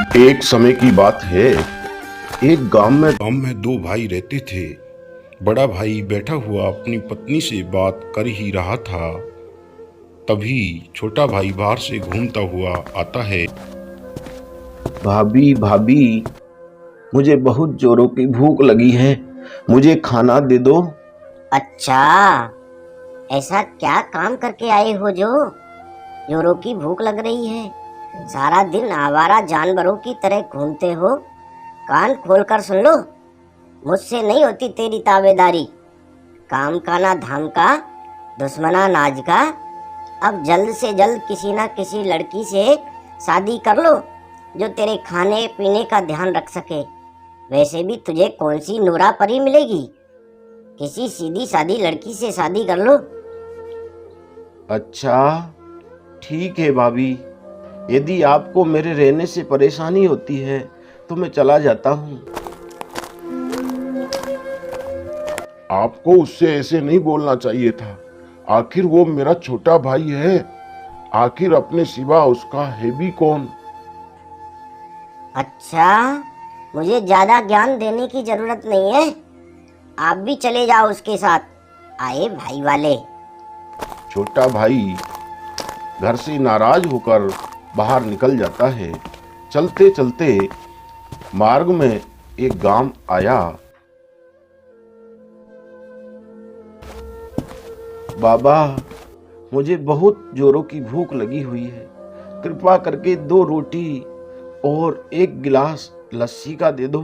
एक समय की बात है। एक गांव में दो भाई रहते थे। बड़ा भाई बैठा हुआ अपनी पत्नी से बात कर ही रहा था, तभी छोटा भाई बाहर से घूमता हुआ आता है। भाभी भाभी, मुझे बहुत जोरों की भूख लगी है, मुझे खाना दे दो। अच्छा, ऐसा क्या काम करके आए हो जो जोरों की भूख लग रही है? सारा दिन आवारा जानवरों की तरह घूमते हो। कान खोल कर सुन लो, मुझसे नहीं होती तेरी ताबेदारी। काम का ना धाम का, दुश्मना नाज का। अब जल्द से जल्द किसी ना किसी लड़की से शादी कर लो जो तेरे खाने पीने का ध्यान रख सके। वैसे भी तुझे कौन सी नूरा परी मिलेगी, किसी सीधी सादी लड़की से शादी कर लो। अच्छा ठीक है भाभी, यदि आपको मेरे रहने से परेशानी होती है तो मैं चला जाता हूँ। आपको उससे ऐसे नहीं बोलना चाहिए था। आखिर वो मेरा छोटा भाई है। आखिर अपने सिवा उसका है भी कौन। अच्छा, मुझे ज्यादा ज्ञान देने की जरूरत नहीं है। आप भी चले जाओ उसके साथ, आए भाई वाले। छोटा भाई घर से नाराज होकर बाहर निकल जाता है। चलते चलते मार्ग में एक गांव आया। बाबा, मुझे बहुत जोरों की भूख लगी हुई है, कृपा करके 2 रोटी और 1 गिलास लस्सी का दे दो।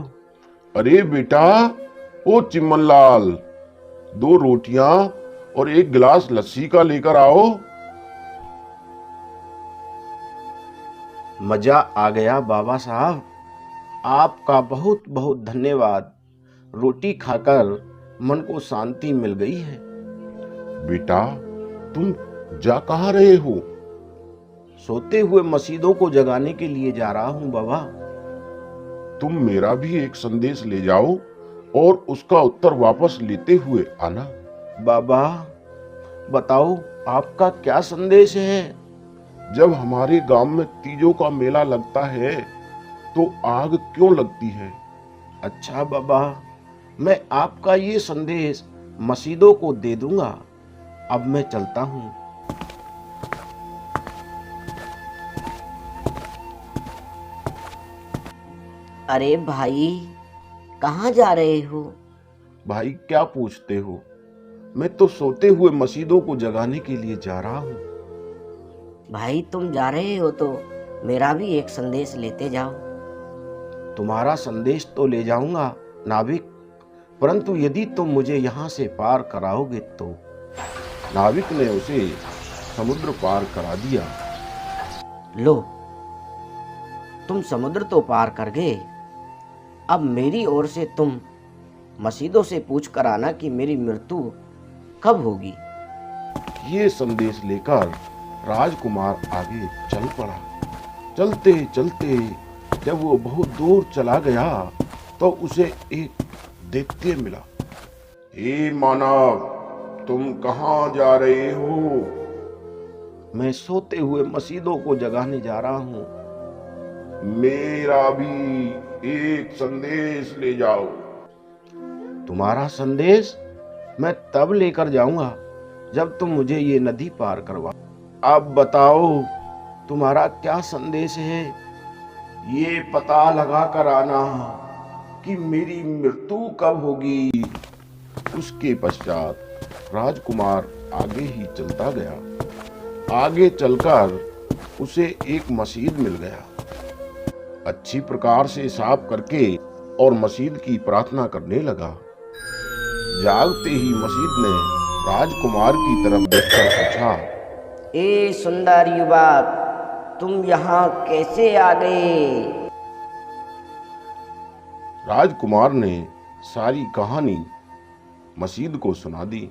अरे बेटा, ओ चिम्मनलाल, 2 रोटियां और 1 गिलास लस्सी का लेकर आओ। मजा आ गया बाबा साहब, आपका बहुत बहुत धन्यवाद। रोटी खाकर मन को शांति मिल गई है। बेटा, तुम जा कहाँ रहे हो? सोते हुए मसीदों को जगाने के लिए जा रहा हूँ बाबा। तुम मेरा भी एक संदेश ले जाओ और उसका उत्तर वापस लेते हुए आना। बाबा बताओ, आपका क्या संदेश है? जब हमारे गांव में तीजों का मेला लगता है तो आग क्यों लगती है? अच्छा बाबा, मैं आपका ये संदेश मसीदों को दे दूंगा। अब मैं चलता हूँ। अरे भाई, कहाँ जा रहे हो? भाई क्या पूछते हो, मैं तो सोते हुए मसीदों को जगाने के लिए जा रहा हूँ। भाई तुम जा रहे हो तो मेरा भी एक संदेश लेते जाओ। तुम्हारा संदेश तो ले जाऊंगा नाविक, परंतु यदि तुम मुझे यहाँ से पार कराओगे तो। नाविक ने उसे समुद्र पार करा दिया। लो, तुम समुद्र तो पार कर गए, अब मेरी ओर से तुम मसीदों से पूछ कर आना कि मेरी मृत्यु कब होगी। ये संदेश लेकर राजकुमार आगे चल पड़ा। चलते चलते जब वो बहुत दूर चला गया तो उसे एक दैत्य मिला। हे मानव, तुम कहाँ जा रहे हो? मैं सोते हुए मसीदों को जगाने जा रहा हूँ। मेरा भी एक संदेश ले जाओ। तुम्हारा संदेश मैं तब लेकर जाऊंगा जब तुम मुझे ये नदी पार करवा। अब बताओ, तुम्हारा क्या संदेश है? ये पता लगा कर आना कि मेरी मृत्यु कब होगी। उसके पश्चात राजकुमार आगे ही चलता गया। आगे चलकर उसे एक मस्जिद मिल गया। अच्छी प्रकार से साफ करके और मस्जिद की प्रार्थना करने लगा। जागते ही मस्जिद ने राजकुमार की तरफ देखकर पूछा, ए सुंदर युवक, तुम यहाँ कैसे आ गए? राजकुमार ने सारी कहानी मस्जिद को सुना दी।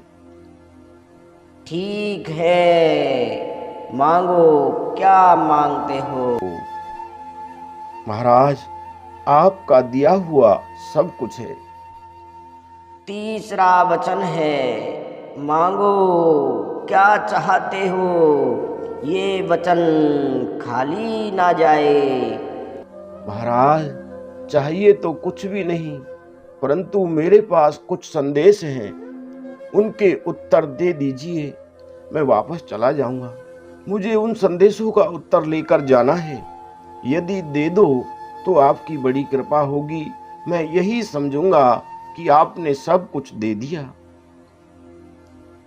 ठीक है, मांगो, क्या मांगते हो? महाराज, आपका दिया हुआ सब कुछ है। तीसरा वचन है, मांगो, क्या चाहते हो? ये वचन खाली ना जाए। महाराज, चाहिए तो कुछ भी नहीं, परंतु मेरे पास कुछ संदेश हैं, उनके उत्तर दे दीजिए, मैं वापस चला जाऊंगा। मुझे उन संदेशों का उत्तर लेकर जाना है। यदि दे दो तो आपकी बड़ी कृपा होगी। मैं यही समझूंगा कि आपने सब कुछ दे दिया।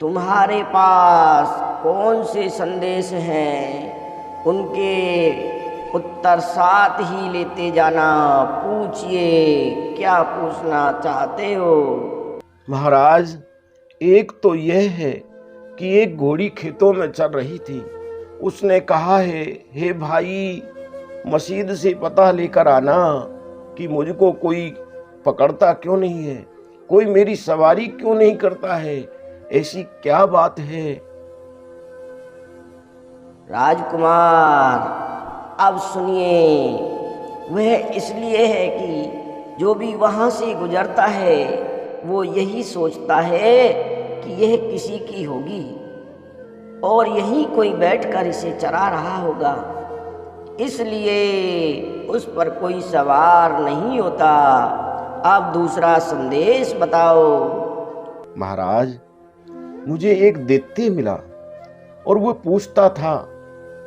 तुम्हारे पास कौन से संदेश हैं, उनके उत्तर साथ ही लेते जाना। पूछिए, क्या पूछना चाहते हो? महाराज, एक तो यह है कि एक घोड़ी खेतों में चल रही थी। उसने कहा है, हे भाई, मस्जिद से पता लेकर आना कि मुझको कोई पकड़ता क्यों नहीं है, कोई मेरी सवारी क्यों नहीं करता है, ऐसी क्या बात है? राजकुमार, अब सुनिए। वह इसलिए है कि जो भी वहाँ से गुजरता है वो यही सोचता है कि यह किसी की होगी और यहीं कोई बैठकर इसे चरा रहा होगा, इसलिए उस पर कोई सवार नहीं होता। अब दूसरा संदेश बताओ। महाराज, मुझे एक दैत्य मिला और वो पूछता था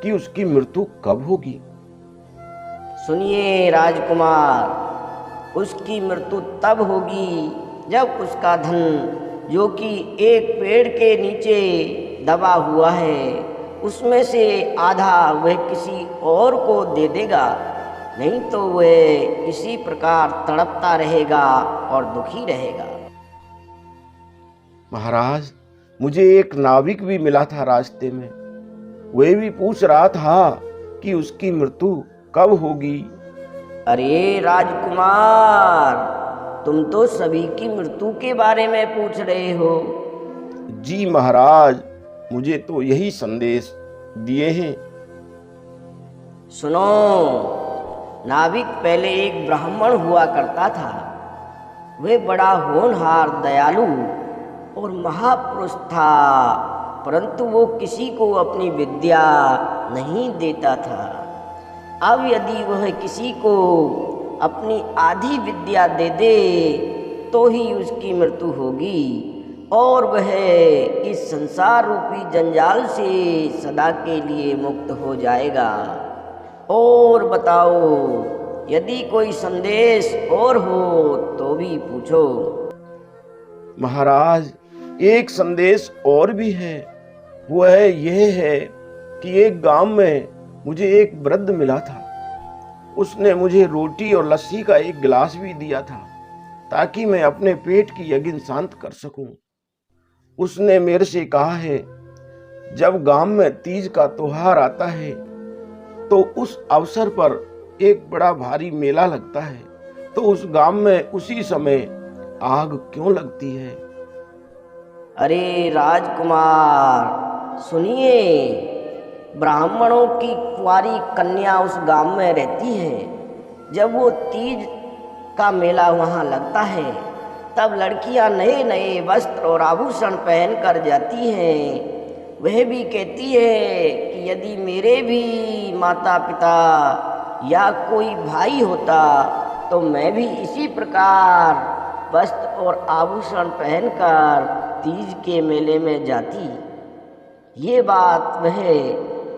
कि उसकी मृत्यु कब होगी। सुनिए राजकुमार, उसकी मृत्यु तब होगी जब उसका धन, जो कि एक पेड़ के नीचे दबा हुआ है, उसमें से आधा वह किसी और को दे देगा, नहीं तो वह इसी प्रकार तड़पता रहेगा और दुखी रहेगा। महाराज, मुझे एक नाविक भी मिला था रास्ते में। वह भी पूछ रहा था कि उसकी मृत्यु कब होगी। अरे राजकुमार, तुम तो सभी की मृत्यु के बारे में पूछ रहे हो। जी महाराज, मुझे तो यही संदेश दिए हैं। सुनो, नाविक पहले एक ब्राह्मण हुआ करता था। वह बड़ा होनहार, दयालु और महापुरुष था, परंतु वो किसी को अपनी विद्या नहीं देता था। अब यदि वह किसी को अपनी आधी विद्या दे दे तो ही उसकी मृत्यु होगी और वह इस संसार रूपी जंजाल से सदा के लिए मुक्त हो जाएगा। और बताओ, यदि कोई संदेश और हो तो भी पूछो। महाराज, एक संदेश और भी है। वह यह है कि एक गांव में मुझे एक वृद्ध मिला था। उसने मुझे रोटी और लस्सी का एक गिलास भी दिया था ताकि मैं अपने पेट की अगिन शांत कर सकूं। उसने मेरे से कहा है, जब गांव में तीज का त्योहार आता है तो उस अवसर पर एक बड़ा भारी मेला लगता है, तो उस गांव में उसी समय आग क्यों लगती है? अरे राजकुमार, सुनिए। ब्राह्मणों की कुंवारी कन्या उस गांव में रहती है। जब वो तीज का मेला वहाँ लगता है तब लड़कियाँ नए नए वस्त्र और आभूषण पहन कर जाती हैं। वह भी कहती है कि यदि मेरे भी माता पिता या कोई भाई होता तो मैं भी इसी प्रकार वस्त्र और आभूषण पहनकर तीज के मेले में जाती। ये बात वह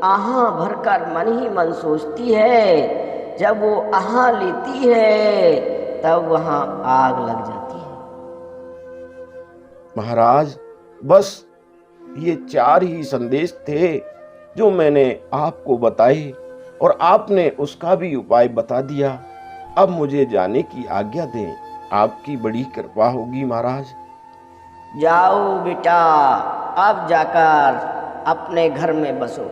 आहा भरकर मन ही मन सोचती है। जब वो आहा लेती है तब वहाँ आग लग जाती है। महाराज, बस ये 4 ही संदेश थे जो मैंने आपको बताए और आपने उसका भी उपाय बता दिया। अब मुझे जाने की आज्ञा दें, आपकी बड़ी कृपा होगी महाराज। जाओ बेटा, अब जाकर अपने घर में बसो।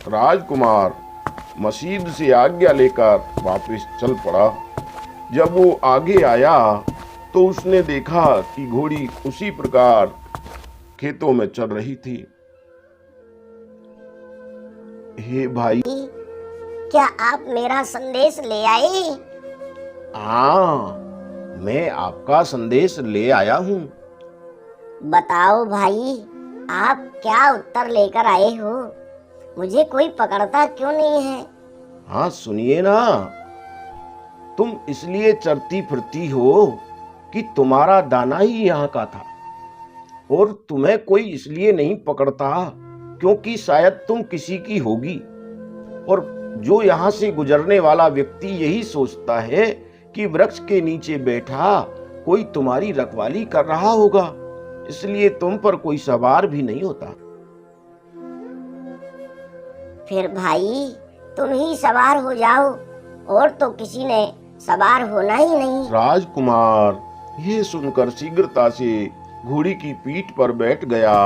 राजकुमार मस्जिद से आज्ञा लेकर वापस चल पड़ा। जब वो आगे आया तो उसने देखा कि घोड़ी उसी प्रकार खेतों में चल रही थी। हे भाई, क्या आप मेरा संदेश ले आए? हाँ, मैं आपका संदेश ले आया हूँ। बताओ भाई, आप क्या उत्तर लेकर आए हो? मुझे कोई पकड़ता क्यों नहीं है? हाँ सुनिए ना, तुम इसलिए चरती फिरती हो कि तुम्हारा दाना ही यहाँ का था, और तुम्हें कोई इसलिए नहीं पकड़ता क्योंकि शायद तुम किसी की होगी, और जो यहाँ से गुजरने वाला व्यक्ति यही सोचता है कि वृक्ष के नीचे बैठा कोई तुम्हारी रखवाली कर रहा होगा, इसलिए तुम पर कोई सवार भी नहीं होता। फिर भाई तुम ही सवार हो जाओ, और तो किसी ने सवार होना ही नहीं। राजकुमार ये सुनकर शीघ्रता से घोड़ी की पीठ पर बैठ गया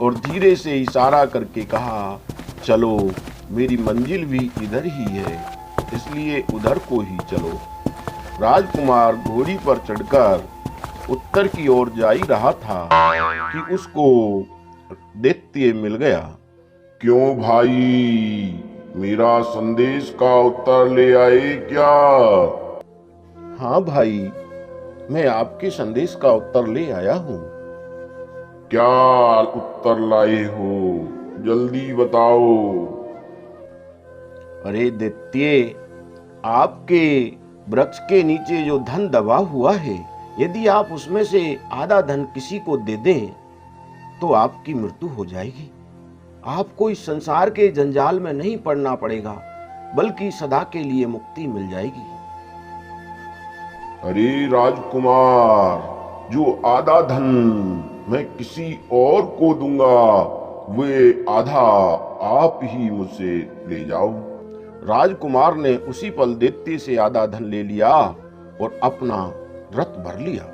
और धीरे से इशारा करके कहा, चलो, मेरी मंजिल भी इधर ही है, इसलिए उधर को ही चलो। राजकुमार घोड़ी पर चढ़कर उत्तर की ओर जा ही रहा था कि उसको दैत्य मिल गया। क्यों भाई, मेरा संदेश का उत्तर ले आए क्या? हाँ भाई, मैं आपके संदेश का उत्तर ले आया हूँ। क्या उत्तर लाए हो, जल्दी बताओ। अरे दैत्य, आपके वृक्ष के नीचे जो धन दबा हुआ है, यदि आप उसमें से आधा धन किसी को दे दें तो आपकी मृत्यु हो जाएगी। आपको इस संसार के जंजाल में नहीं पड़ना पड़ेगा, बल्कि सदा के लिए मुक्ति मिल जाएगी। अरे राजकुमार, जो आधा धन मैं किसी और को दूंगा, वे आधा आप ही मुझसे ले जाओ। राजकुमार ने उसी पल दैत्य से आधा धन ले लिया और अपना रथ भर लिया।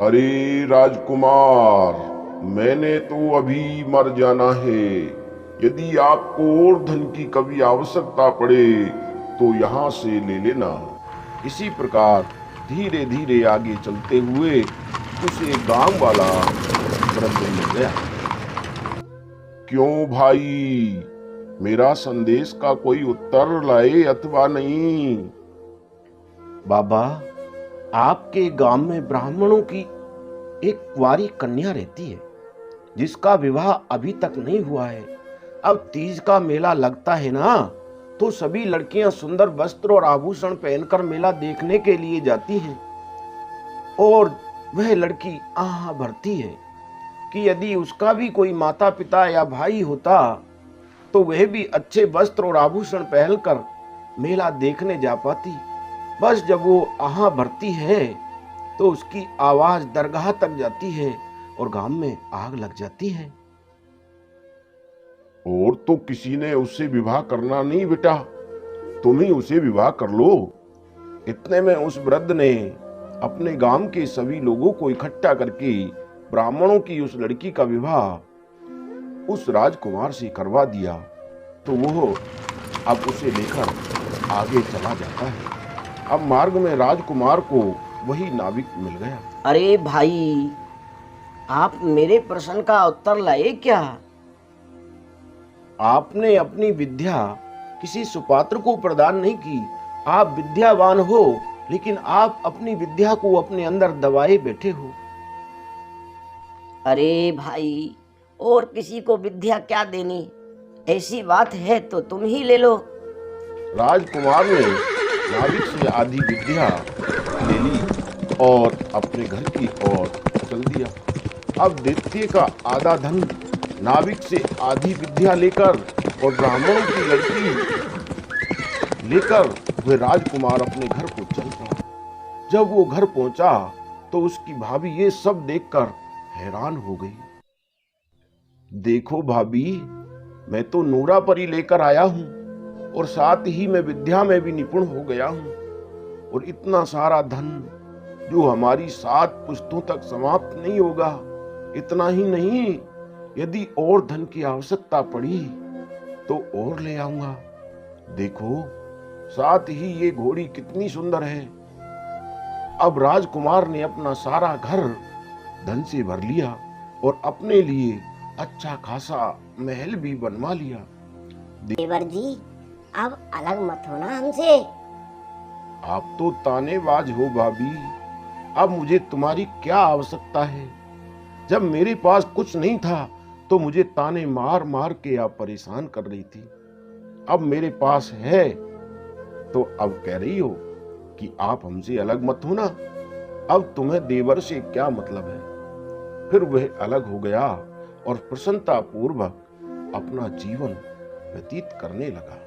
अरे राजकुमार, मैंने तो अभी मर जाना है। यदि आपको और धन की कभी आवश्यकता पड़े तो यहाँ से ले लेना। इसी प्रकार धीरे धीरे आगे चलते हुए उसे गांव वाला वृद्ध मिल गया। क्यों भाई, मेरा संदेश का कोई उत्तर लाए अथवा नहीं? बाबा, आपके गांव में ब्राह्मणों की एक कुंवारी कन्या रहती है, जिसका विवाह अभी तक नहीं हुआ है। अब तीज का मेला लगता है ना, तो सभी लड़कियां सुंदर वस्त्र और आभूषण पहनकर मेला देखने के लिए जाती हैं, और वह लड़की आह भरती है कि यदि उसका भी कोई माता पिता या भाई होता तो वह भी अच्छे वस्त्र और आभूषण पहनकर मेला देखने जा पाती। बस जब वो आह भरती है तो उसकी आवाज दरगाह तक जाती है और गांव में आग लग जाती है। और तो किसी ने उससे विवाह करना नहीं बेटा, तुम ही उसे विवाह कर लो। इतने में उस वृद्ध ने अपने गांव के सभी लोगों को इकट्ठा करके ब्राह्मणों की उस लड़की का विवाह उस राजकुमार से करवा दिया। तो वो अब उसे लेकर आगे चला जाता है। अब मार्ग में राजकुमार को वही नाविक मिल गया। अरे भाई, आप मेरे प्रश्न का उत्तर लाए क्या? आपने अपनी विद्या किसी सुपात्र को प्रदान नहीं की। आप विद्यावान हो, लेकिन आप अपनी विद्या को अपने अंदर दबाए बैठे हो। अरे भाई, और किसी को विद्या क्या देनी? ऐसी बात है तो तुम ही ले लो। राजकुमार ने नाविक से आधी विद्या ले ली और अपने घर की ओर चल दिया। अब दैत्य का आधा धन, नाविक से आधी विद्या लेकर और ब्राह्मणों की लड़की लेकर वह राजकुमार अपने घर को चल पड़ा। जब वो घर पहुंचा तो उसकी भाभी ये सब देखकर हैरान हो गई। देखो भाभी, मैं तो नूरा परी लेकर आया हूं और साथ ही मैं विद्या में भी निपुण हो गया हूं, और इतना सारा धन जो हमारी 7 पुश्तों तक समाप्त नहीं होगा। इतना ही नहीं, यदि और धन की आवश्यकता पड़ी तो और ले आऊंगा। देखो, साथ ही ये घोड़ी कितनी सुंदर है। अब राजकुमार ने अपना सारा घर धन से भर लिया और अपने लिए अच्छा खासा महल भी बनवा लिया। देवर जी, अब अलग मत होना हमसे। आप तो तानेबाज हो भाभी। अब मुझे तुम्हारी क्या आवश्यकता है? जब मेरे पास कुछ नहीं था तो मुझे ताने मार मार के आप परेशान कर रही थी। अब मेरे पास है तो अब कह रही हो कि आप हमसे अलग मत होना। अब तुम्हें देवर से क्या मतलब है? फिर वह अलग हो गया और प्रसन्नता पूर्वक अपना जीवन व्यतीत करने लगा।